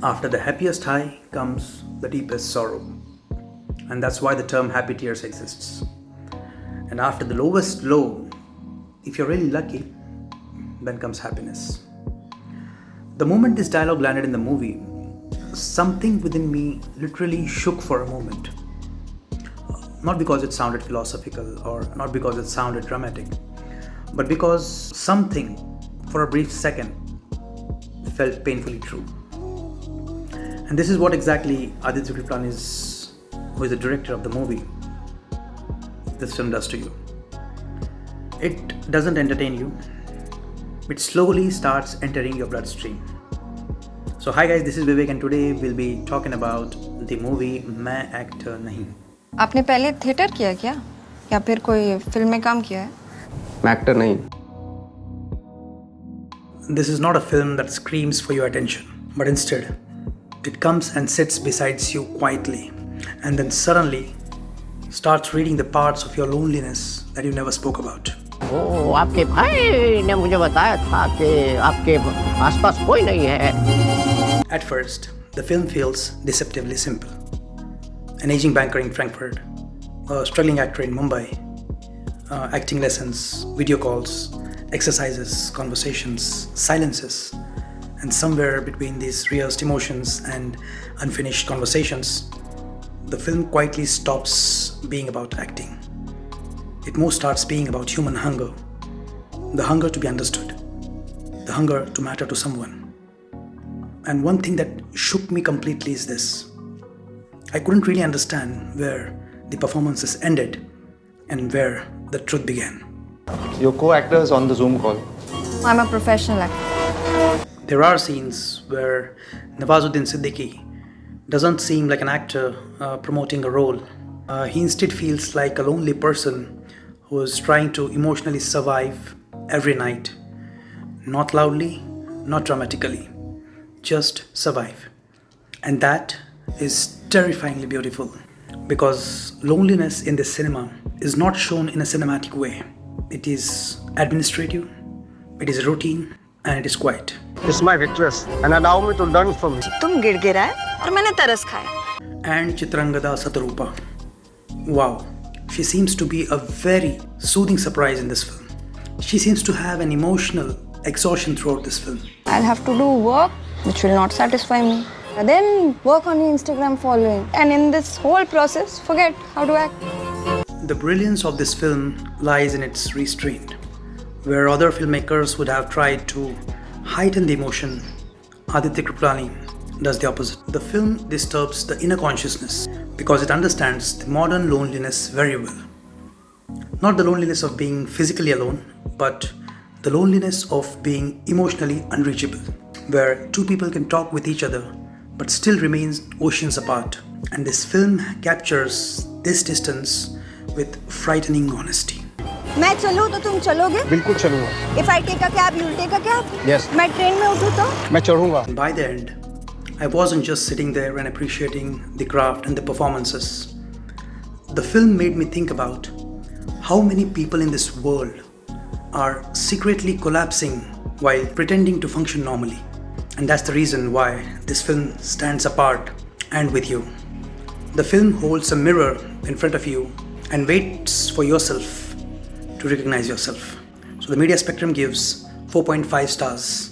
After the happiest high comes the deepest sorrow. And that's why the term happy tears exists. And after the lowest low, if you're really lucky, then comes happiness. The moment this dialogue landed in the movie, something within me literally shook for a moment. Not because it sounded philosophical or not because it sounded dramatic, but because something, for a brief second, felt painfully true. And this is what exactly Aditya Kripalani, who is the director of the movie, this film does to you. It doesn't entertain you. It slowly starts entering your bloodstream. So hi guys, this is Vivek and today we'll be talking about the movie Mai Actor Nahi. आपने पहले theatre किया क्या या फिर कोई film में काम किया है? मैं एक्टर नहीं. This is not a film that screams for your attention, but instead it comes and sits beside you quietly and then suddenly starts reading the parts of your loneliness that you never spoke about. ओ, आपके भाई ने मुझे बताया था कि आपके आसपास कोई नहीं है. At first, the film feels deceptively simple. An aging banker in Frankfurt, a struggling actor in Mumbai, acting lessons, video calls, exercises, conversations, silences, and somewhere between these rehearsed emotions and unfinished conversations, the film quietly stops being about acting. It more starts being about human hunger, the hunger to be understood, the hunger to matter to someone. And one thing that shook me completely is this. I couldn't really understand where the performances ended and where the truth began. Your co-actor is on the Zoom call. I'm a professional actor. There are scenes where Nawazuddin Siddiqui doesn't seem like an actor promoting a role. He instead feels like a lonely person who is trying to emotionally survive every night. Not loudly, not dramatically, just survive. And that is terrifyingly beautiful because loneliness in this cinema is not shown in a cinematic way. It is administrative, it is routine, and it is quiet. This is my request and allow me to learn from it. तुम गिड़गिड़ा है और मैंने तरस खाया. And Chitrangada Satarupa. Wow, she seems to be a very soothing surprise in this film. She seems to have an emotional exhaustion throughout this film. I'll have to do work which will not satisfy me. And then work on your Instagram following. And in this whole process, forget how to act. The brilliance of this film lies in its restraint. Where other filmmakers would have tried to heighten the emotion, Aditya Kripalani does the opposite. The film disturbs the inner consciousness because it understands the modern loneliness very well. Not the loneliness of being physically alone, but the loneliness of being emotionally unreachable, where two people can talk with each other but still remains oceans apart. And this film captures this distance with frightening honesty. मैं चलूं तो तुम चलोगे? बिल्कुल चलूंगा. If I take a cab, you'll take a cab? Yes. मैं train में उठूं तो? मैं चढ़ूंगा. By the end, I wasn't just sitting there and appreciating the craft and the performances. The film made me think about how many people in this world are secretly collapsing while pretending to function normally. And that's the reason why this film stands apart and with you. The film holds a mirror in front of you and waits for yourself to recognize yourself. So the media spectrum gives 4.5 stars.